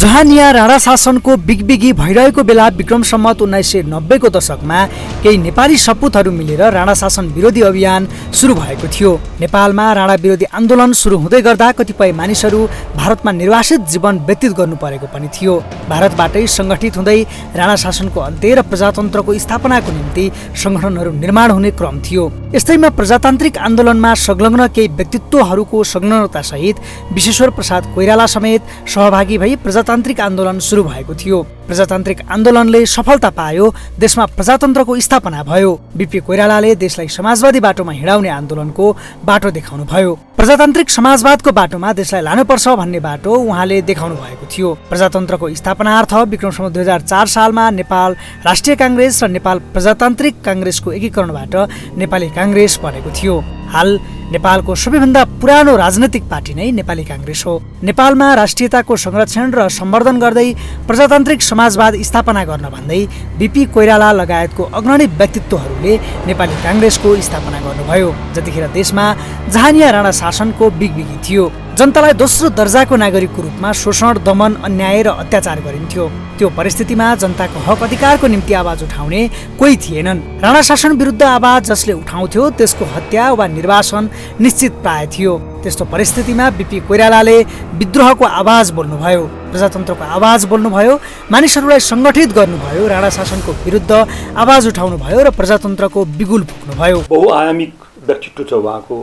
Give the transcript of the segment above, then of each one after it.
जहानिया राणा शासनको बिगबिगी भइरहेको बेला विक्रम सम्वत 1990 को दशकमा केही नेपाली सपुतहरू मिलेर राणा शासन विरोधी अभियान सुरु भएको थियो। नेपालमा राणा विरोधी आन्दोलन सुरु हुँदै गर्दा कतिपय मानिसहरू भारतमा निर्वासित जीवन व्यतीत गर्नु परेको पनि थियो। भारतबाटै संगठित हुँदै राणा शासनको अन्त्य र प्रजातन्त्रको स्थापनाको निम्ति संगठनहरू निर्माण हुने क्रम थियो। यस्तैमा प्रजातान्त्रिक आन्दोलनमा संलग्न केही व्यक्तित्वहरूको संलग्नता सहित विश्वेश्वर प्रसाद कोइराला समेत सहभागी भई प्रजातान्त्रिक आन्दोलन सुरु भएको थियो। प्रजातान्त्रिक आन्दोलनले सफलता पायो, देशमा प्रजातन्त्रको स्थापना भयो। बीपी कोइरालाले देशलाई समाजवादी बाटोमा हिँडाउने आन्दोलनको बाटो देखाउनु भयो। प्रजातान्त्रिक समाजवादको बाटोमा देशलाई लानुपर्छ भन्ने बाटो उहाँले देखाउनु भएको थियो। प्रजातन्त्रको स्थापनार्थ विक्रम सम्वत 2004 सालमा नेपाल राष्ट्रिय कांग्रेस र नेपाल प्रजातान्त्रिक कांग्रेसको एकीकरणबाट नेपाली कांग्रेस बनेको थियो। हाल नेपालको सबैभन्दा पुरानो राजनैतिक पार्टी नै नेपाली कांग्रेस हो। नेपालमा राष्ट्रियताको संरक्षण र सम्वर्धन गर्दै प्रजातान्त्रिक समाजवाद स्थापना गर्न भन्दै बीपी कोइराला लगायतको अग्रणी व्यक्तित्वहरूले नेपाली कांग्रेसको स्थापना गर्नुभयो। जतिखेर देशमा जहानिया राणा शासनको बिगबिगी थियो। जनतालाई दोस्रो दर्जाको नागरिकको रूपमा शोषण, दमन, अन्याय र अत्याचार गरिन्थ्यो। त्यो परिस्थितिमा जनताको हक अधिकारको निम्ति आवाज उठाउने कोही थिएनन्। राणा शासन विरुद्ध आवाज जसले उठाउँथ्यो त्यसको हत्या वा निर्वासन निश्चित प्राय थियो। त्यस्तो परिस्थितिमा बीपी कोइरालाले विद्रोहको आवाज बोल्नुभयो, प्रजातन्त्रको आवाज बोल्नुभयो, मानिसहरूलाई संगठित गर्नुभयो, राणा शासनको विरुद्ध आवाज उठाउनुभयो र प्रजातन्त्रको बिगुल फुक्नुभयो। बहुआयामिक व्यक्तित्व छ उहाँको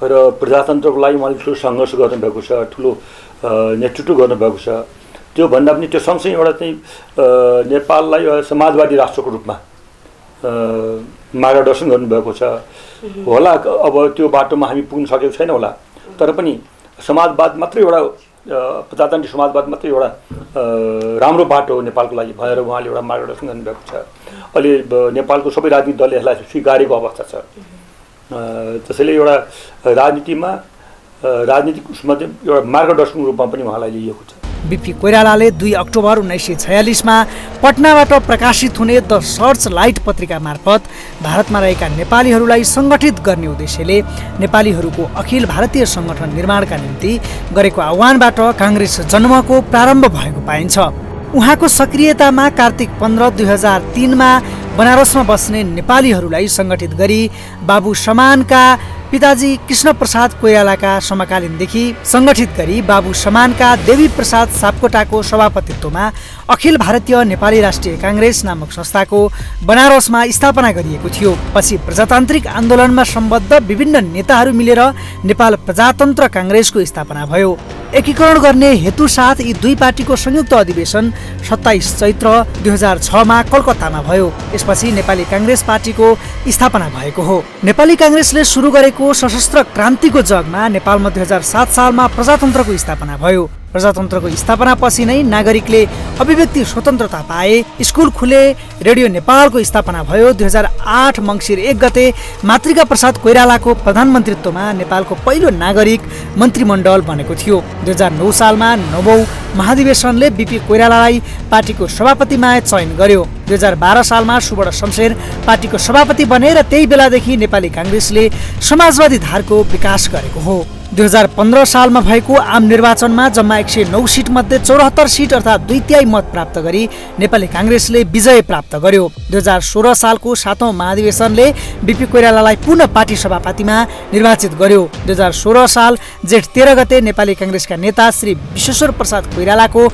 र प्रजातन्त्रको लागि उहाँले ठुलो सङ्घर्ष गर्नुभएको छ, ठुलो नेतृत्व गर्नुभएको छ। त्यो भन्दा पनि त्यो सँगसँगै एउटा चाहिँ नेपाललाई समाजवादी राष्ट्रको रूपमा मार्गदर्शन गर्नुभएको छ होला। अब त्यो बाटोमा हामी पुग्न सकेको छैन होला, तर पनि समाजवाद मात्रै एउटा प्रजातान्त्रिक समाजवाद मात्रै एउटा राम्रो बाटो हो नेपालको लागि भनेर उहाँले एउटा मार्गदर्शन गर्नुभएको छ। अहिले नेपालको सबै राजनीतिक दलले यसलाई स्वीकारेको अवस्था छ। त्यसैले एउटा राजनीतिमा राजनीतिक उसमा चाहिँ एउटा मार्गदर्शनको रूपमा पनि उहाँलाई लिएको छ। बीपी कोइरालाले 2 अक्टोबर 1946मा पटनाबाट प्रकाशित हुने द सर्च लाइट पत्रिका मार्फत भारतमा रहेका नेपालीहरूलाई सङ्गठित गर्ने उद्देश्यले नेपालीहरूको अखिल भारतीय सङ्गठन निर्माणका निम्ति गरेको आह्वानबाट काङ्ग्रेस जन्मको प्रारम्भ भएको पाइन्छ। उहाँको सक्रियतामा कार्तिक 15, 2003मा बनारसमा बस्ने नेपालीहरूलाई सङ्गठित गरी बाबु समानका पिताजी कृष्ण प्रसाद कोइरालाका समकालीनदेखि सङ्गठित गरी बाबु समानका देवी प्रसाद सापकोटाको सभापतित्वमा अखिल भारतीय नेपाली राष्ट्रिय कांग्रेस नामक संस्थाको बनारसमा स्थापना गरिएको थियो। पछि प्रजातान्त्रिक आन्दोलनमा सम्बद्ध विभिन्न नेताहरू मिलेर नेपाल प्रजातन्त्र कांग्रेसको स्थापना भयो। एकीकरण गर्ने हेतु साथ यी दुई पार्टीको संयुक्त अधिवेशन 27 चैत्र 2006मा कलकत्तामा भयो। यसपछि नेपाली कांग्रेस पार्टीको स्थापना भएको हो। नेपाली कांग्रेसले सुरु गरेको सशस्त्र क्रान्तिको जगमा नेपालमा 2007 सालमा प्रजातन्त्रको स्थापना भयो। प्रजातन्त्रको स्थापनापछि नै नागरिकले अभिव्यक्ति स्वतन्त्रता पाए, स्कुल खुले, रेडियो नेपालको स्थापना भयो। 2008 मङ्सिर 1 गते मातृका प्रसाद कोइरालाको प्रधानमन्त्रीत्वमा नेपालको पहिलो नागरिक मन्त्रीमण्डल बनेको थियो। 2009 सालमा 9औं महाधिवेशनले बीपी कोइरालालाई पार्टीको सभापतिमा चयन गर्यो। 2012 सालमा सुवर्ण शमशेर पार्टीको सभापति बने र त्यही बेलादेखि नेपाली कांग्रेसले समाजवादी धारको विकास गरेको हो। 2015 सालमा भएको आम निर्वाचनमा जम्मा 109 सिट मध्ये 74 सिट अर्थात् 2/3 मत प्राप्त गरी नेपाली कांग्रेसले विजय प्राप्त गर्यो। 2016 सालको 7औं महाधिवेशनले बीपी कोइरालालाई पुनः पार्टी सभापतिमा निर्वाचित गर्यो। 2016 साल जेठ 13 गते नेपाली कांग्रेसका नेता श्री विश्वेश्वर प्रसाद कोइरालाको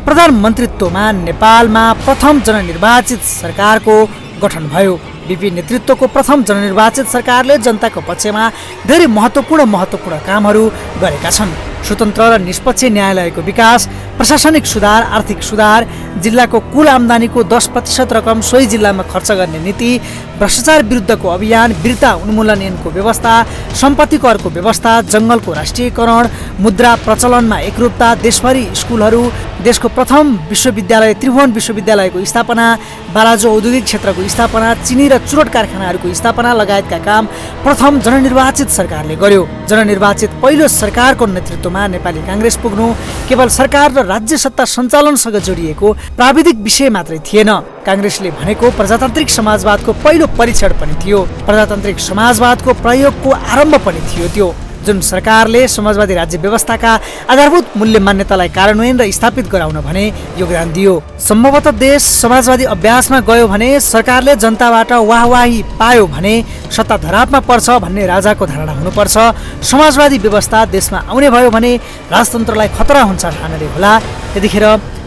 प्रधानमन्त्रीत्वमा नेपालमा प्रथम जननिर्वाचित सरकारको गठन भयो। बीपी नेतृत्वको प्रथम जननिर्वाचित सरकारले जनताको पक्षमा धेरै महत्त्वपूर्ण कामहरू गरेका छन्। स्वतन्त्र र निष्पक्ष न्यायालयको विकास, प्रशासनिक सुधार, आर्थिक सुधार, जिल्लाको कुल आम्दानीको 10% रकम सोही जिल्लामा खर्च गर्ने नीति, भ्रष्टाचार विरुद्धको अभियान, वीरता उन्मूलन ऐनको व्यवस्था, सम्पत्ति करको व्यवस्था, जङ्गलको राष्ट्रियकरण, मुद्रा प्रचलनमा एकरूपता, देशभरि स्कुलहरू, देशको प्रथम विश्वविद्यालय त्रिभुवन विश्वविद्यालयको स्थापना, बालाजु औद्योगिक क्षेत्रको स्थापना, चिनी र चुरोट कारखानाहरूको स्थापना लगायतका काम प्रथम जननिर्वाचित सरकारले गर्यो। जननिर्वाचित पहिलो सरकारको नेतृत्वमा नेपाली कांग्रेस पुग्नु केवल सरकार र राज्य सत्ता सञ्चालनसँग जोडिएको प्राविधिक विषय मात्रै थिएन। कांग्रेसले भनेको प्रजातान्त्रिक समाजवादको पहिलो परीक्षण पनि थियो। प्रजातान्त्रिक समाजवादको प्रयोगको आरम्भ पनि थियो। त्यो जुन सरकारले समाजवादी राज्य व्यवस्थाका आधारभूत मूल्य मान्यतालाई कार्यान्वयन र स्थापित गराउन भने योगदान दियो। सम्भवतः देश समाजवादी अभ्यासमा गयो भने सरकारले जनताबाट वाहवाही पायो भने सत्ता धरापमा पर्छ भन्ने राजाको धारणा हुनुपर्छ। समाजवादी व्यवस्था देशमा आउने भयो भने राजतन्त्रलाई खतरा हुन्छ ठानेले होला त्यतिखेर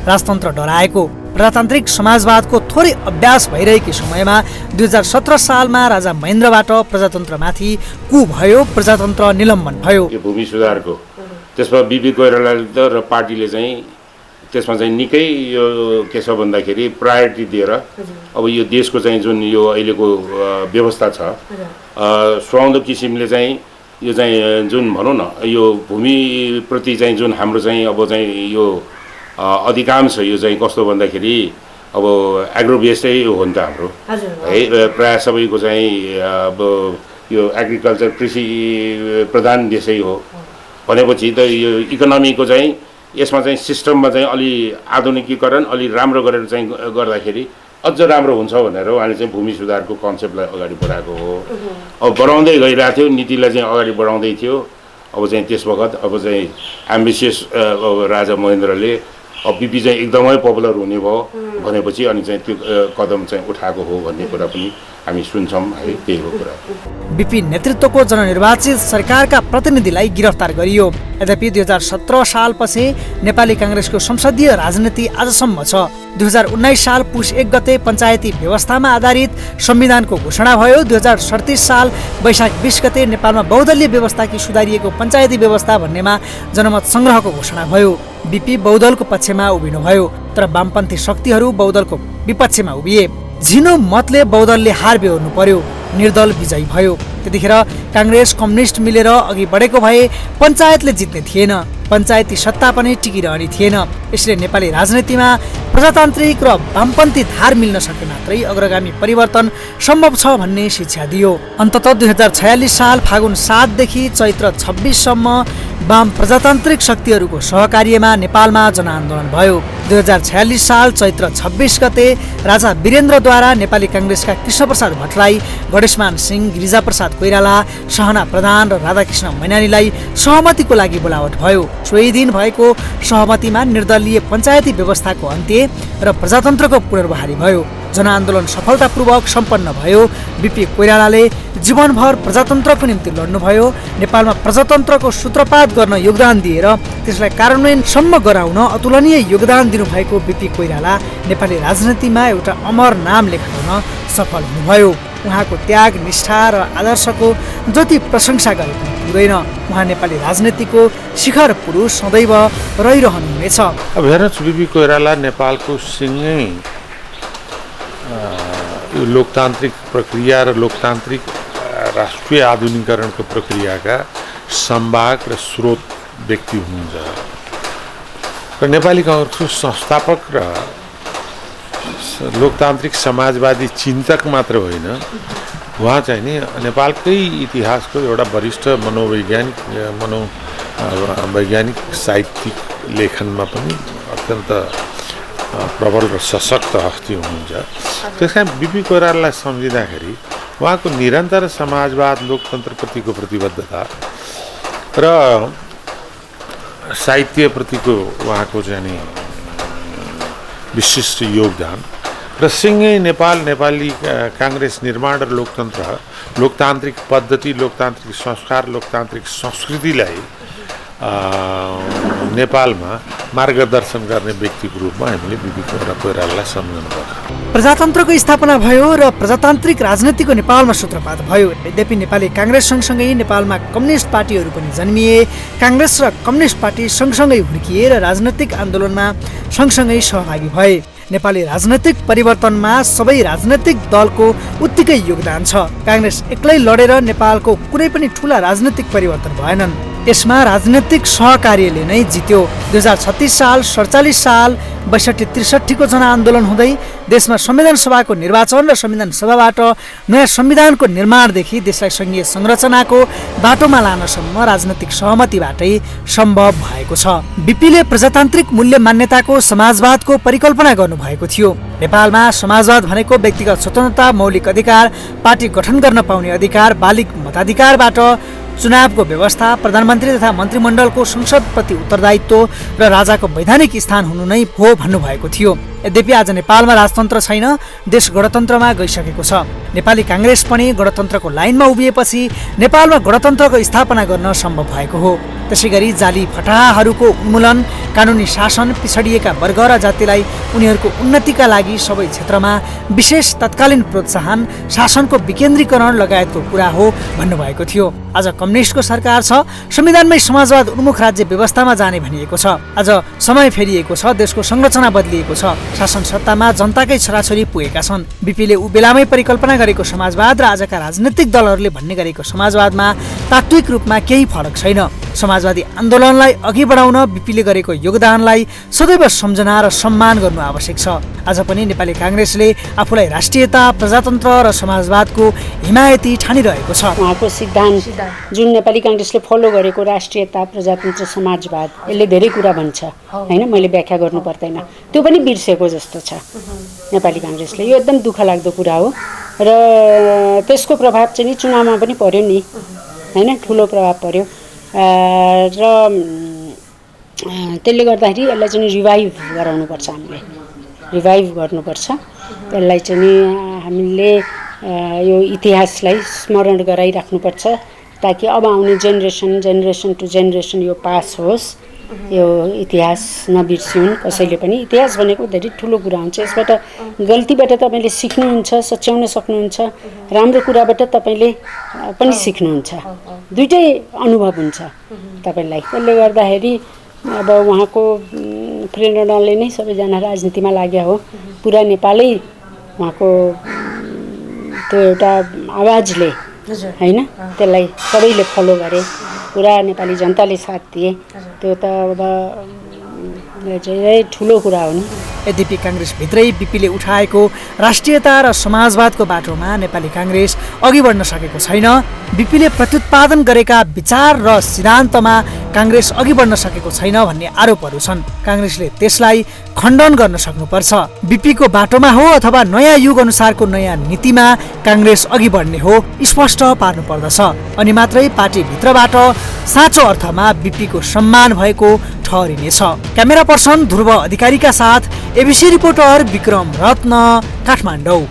राजतन्त्र डराएको। प्रजातान्त्रिक समाजवादको थोरै अभ्यास भइरहेको समयमा 2017 सालमा राजा महेन्द्रबाट प्रजातन्त्रमाथि कु भयो, प्रजातन्त्र निलम्बन भयो। यो भूमि सुधारको त्यसमा बिपी कोइरालाले र पार्टीले चाहिँ त्यसमा चाहिँ निकै यो के छ भन्दाखेरि प्रायोरिटी दिएर अब यो देशको चाहिँ जुन यो अहिलेको व्यवस्था छ सुहाउँदो किसिमले चाहिँ यो चाहिँ जुन भनौँ न यो भूमिप्रति चाहिँ जुन हाम्रो चाहिँ अब चाहिँ यो अधिकांश यो चाहिँ कस्तो भन्दाखेरि अब एग्रो बेस्डै हो नि त हाम्रो है, प्रायः सबैको चाहिँ अब यो एग्रिकल्चर कृषि प्रधान देशै हो भनेपछि त यो इकोनोमीको चाहिँ यसमा चाहिँ सिस्टममा चाहिँ अलि आधुनिकीकरण अलि राम्रो गरेर चाहिँ गर्दाखेरि अझ राम्रो हुन्छ भनेर उहाँले चाहिँ भूमि सुधारको कन्सेप्टलाई अगाडि बढाएको हो। अब बढाउँदै गइरहेको थियो, नीतिलाई चाहिँ अगाडि बढाउँदै थियो। अब चाहिँ त्यस बखत अब चाहिँ एम्बिसियस राजा महेन्द्रले अब बिपी चाहिँ एकदमै पपुलर हुने भयो भनेपछि अनि चाहिँ त्यो कदम चाहिँ उठाएको हो भन्ने कुरा पनि हामी सुन्छौँ है, त्यही हो कुरा। बिपी नेतृत्वको जननिर्वाचित सरकारका प्रतिनिधिलाई गिरफ्तार गरियो। यद्यपि 2017 सालपछि नेपाली काङ्ग्रेसको संसदीय राजनीति आजसम्म छ। 2019 साल पुस 1 गते पञ्चायती व्यवस्थामा आधारित संविधानको घोषणा भयो। 2037 साल वैशाख 20 गते नेपालमा बहुदलीय व्यवस्थाकी सुधारिएको पञ्चायती व्यवस्था भन्नेमा जनमत सङ्ग्रहको घोषणा भयो। बिपी बहुदलको पक्षमा उभिनुभयो तर वामपन्थी शक्तिहरू बहुदलको विपक्षमा उभिए। झिनो मतले बहुदलले हार बेहोर्नु पर्यो, निर्दल विजयी भयो। त्यतिखेर काङ्ग्रेस कम्युनिस्ट मिलेर अघि बढेको भए पञ्चायतले जित्ने थिएन, पञ्चायती सत्ता पनि टिकिरहने थिएन। यसले नेपाली राजनीतिमा प्रजातान्त्रिक र वामपन्थी धार मिल्न सके मात्रै अग्रगामी परिवर्तन सम्भव छ भन्ने शिक्षा दियो। अन्ततः 2046 साल फागुन 7 देखि चैत्र 26 सम्म वाम प्रजातान्त्रिक शक्तिहरूको सहकार्यमा नेपालमा जनआन्दोलन भयो। 2046 साल चैत्र 26 गते राजा वीरेन्द्रद्वारा नेपाली काङ्ग्रेसका कृष्णप्रसाद भट्टराई, गणेशमान सिंह, गिरिजाप्रसाद कोइराला, सहना प्रधान र राधाकृष्ण मैनालीलाई सहमतिको लागि बोलावट भयो। सोही दिन भएको सहमतिमा निर्दलीय पञ्चायती व्यवस्थाको अन्त्य र प्रजातन्त्रको पुनर्बहाली भयो। जनआन्दोलन सफलतापूर्वक सम्पन्न भयो। बिपी कोइरालाले जीवनभर प्रजातन्त्रको निम्ति लड्नुभयो। नेपालमा प्रजातन्त्रको सूत्रपात गर्न योगदान दिएर त्यसलाई कार्यान्वयनसम्म गराउन अतुलनीय योगदान दिनुभएको बिपी कोइराला नेपाली राजनीतिमा एउटा अमर नाम लेखा गर्न सफल हुनुभयो। उहाँको त्याग, निष्ठा र आदर्शको जति प्रशंसा गरे पनि पुग्दैन। उहाँ नेपाली राजनीतिको शिखर पुरुष सदैव रहिरहनुहुनेछ। अब हेर्नुहोस्, बिपी कोइराला नेपालको सिङ्गै लोकतान्त्रिक प्रक्रिया र लोकतान्त्रिक राष्ट्रिय आधुनिकीकरणको प्रक्रियाका संवाहक र स्रोत व्यक्ति हुनुहुन्छ र नेपाली काङ्ग्रेसको संस्थापक र लोकतान्त्रिक समाजवादी चिन्तक मात्र होइन, उहाँ चाहिँ नि नेपालकै इतिहासको एउटा वरिष्ठ मनोवैज्ञानिक साहित्यिक लेखनमा पनि अत्यन्त प्रबल र सशक्त हस्ती हुनुहुन्छ। त्यस कारण बिपी कोइरालालाई सम्झिँदाखेरि उहाँको निरन्तर समाजवाद, लोकतन्त्रप्रतिको प्रतिबद्धता र साहित्यप्रतिको उहाँको चाहिँ विशिष्ट योगदान र सिङ्गै नेपाली काङ्ग्रेस निर्माण र लोकतान्त्रिक पद्धति, लोकतान्त्रिक संस्कार, लोकतान्त्रिक संस्कृतिलाई नेपालमा मार्गदर्शन गर्ने व्यक्तिको रूपमा हामीले बिपी कोइरालालाई सम्झनुपर्छ। प्रजातन्त्रको स्थापना भयो र प्रजातान्त्रिक राजनीतिको नेपालमा सूत्रपात भयो। यद्यपि नेपाली काङ्ग्रेस सँगसँगै नेपालमा कम्युनिस्ट पार्टीहरू पनि जन्मिए। काङ्ग्रेस र कम्युनिस्ट पार्टी सँगसँगै हुर्किए र राजनैतिक आन्दोलनमा सँगसँगै सहभागी भए। नेपाली राजनैतिक परिवर्तनमा सबै राजनैतिक दलको उत्तिकै योगदान छ। काङ्ग्रेस एक्लै लडेर नेपालको कुनै पनि ठूला राजनैतिक परिवर्तन भएनन्। यसमा राजनैतिक सहकार्यले नै जित्यो। 2036 साल, 47 साल, 62-63 को जनआन्दोलन हुँदै देशमा संविधान सभाको निर्वाचन र संविधान सभाबाट नयाँ संविधानको निर्माणदेखि देशलाई सङ्घीय संरचनाको बाटोमा लानसम्म राजनैतिक सहमतिबाटै सम्भव भएको छ। बिपीले प्रजातान्त्रिक मूल्य मान्यताको समाजवादको परिकल्पना गर्नुभएको थियो। नेपालमा समाजवाद भनेको व्यक्तिगत स्वतन्त्रता, मौलिक अधिकार, पार्टी गठन गर्न पाउने अधिकार, बालिग मताधिकारबाट चुनावको व्यवस्था, प्रधानमन्त्री तथा मन्त्रीमण्डलको संसदप्रति उत्तरदायित्व र राजाको वैधानिक स्थान हुनु नै हो भन्नुभएको थियो। यद्यपि आज नेपालमा राजतन्त्र छैन, देश गणतन्त्रमा गइसकेको छ। नेपाली काङ्ग्रेस पनि गणतन्त्रको लाइनमा उभिएपछि नेपालमा गणतन्त्रको स्थापना गर्न सम्भव भएको हो। त्यसैगरी जाली फटाहाहरूको उन्मूलन, कानुनी शासन, पिछडिएका वर्ग र जातिलाई उनीहरूको उन्नतिका लागि सबै क्षेत्रमा विशेष तत्कालीन प्रोत्साहन, शासनको विकेन्द्रीकरण लगायतको कुरा हो भन्नुभएको थियो। आज कम्युनिस्टको सरकार छ, संविधानमै समाजवाद उन्मुख राज्य व्यवस्थामा जाने भनिएको छ। आज समय फेरिएको छ, देशको संरचना बदलिएको छ, शासन सत्तामा जनताकै छोराछोरी पुगेका छन्। बीपीले ऊ बेलामै परिकल्पना गरेको समाजवाद र आजका राजनीतिक दलहरूले भन्ने गरेको समाजवादमा तात्विक रूपमा केही फरक छैन। समाजवादी आन्दोलनलाई अघि बढाउन बीपीले गरेको योगदानलाई सदैव सम्झना र सम्मान गर्नु आवश्यक छ। आज पनि नेपाली काङ्ग्रेसले आफूलाई राष्ट्रियता, प्रजातन्त्र र समाजवादको हिमायती ठानिरहेको छ। उहाँको सिद्धान्त जुन नेपाली काङ्ग्रेसले फलो गरेको राष्ट्रियता, प्रजातन्त्र, समाजवाद, यसले धेरै कुरा भन्छ होइन, मैले व्याख्या गर्नु पर्दैन। त्यो पनि बिर्सेको जस्तो छ नेपाली काङ्ग्रेसले। यो एकदम दुःख लाग्दो कुरा हो र त्यसको प्रभाव चाहिँ नि चुनावमा पनि पर्यो नि होइन, ठुलो प्रभाव पर्यो र त्यसले गर्दाखेरि यसलाई चाहिँ रिभाइभ गराउनुपर्छ, हामीले रिभाइभ गर्नुपर्छ। यसलाई चाहिँ नि हामीले यो इतिहासलाई स्मरण गराइराख्नुपर्छ ताकि अब आउने जेनेरेसन टु जेनेरेसन यो पास होस्, यो इतिहास नबिर्सिउन् कसैले पनि। इतिहास भनेको धेरै ठुलो कुरा हुन्छ, यसबाट गल्तीबाट तपाईँले सिक्नुहुन्छ, सच्याउन सक्नुहुन्छ, राम्रो कुराबाट तपाईँले पनि सिक्नुहुन्छ, दुइटै अनुभव हुन्छ तपाईँलाई। त्यसले गर्दाखेरि अब उहाँको प्रेरणाले नै सबैजना राजनीतिमा लाग्यो हो, पुरा नेपालै उहाँको त्यो एउटा आवाजले होइन, त्यसलाई सबैले फलो गरे, पुरा नेपाली जनताले साथ दिए, त्यो त अब चाहिँ ठुलो कुरा हो नि। यद्यपि काङ्ग्रेसभित्रै बीपीले उठाएको राष्ट्रियता र समाजवादको बाटोमा नेपाली काङ्ग्रेस अघि बढ्न सकेको छैन। बीपीले प्रत्युत्पादन गरेका विचार र सिद्धान्तमा काङ्ग्रेस अघि बढ्न सकेको छैन भन्ने आरोपहरू छन्। काङ्ग्रेसले त्यसलाई खण्डन गर्न सक्नुपर्छ। बीपीको बाटोमा हो अथवा नयाँ युग अनुसारको नयाँ नीतिमा काङ्ग्रेस अघि बढ्ने हो स्पष्ट पार्नु पर्दछ। अनि मात्रै पार्टीभित्रबाट साँचो अर्थमा बीपीको सम्मान भएको ठहरिनेछ। क्यामेरा पर्सन ध्रुव अधिकारीका साथ एबिसी रिपोर्टर विक्रम रत्न, काठमाडौँ।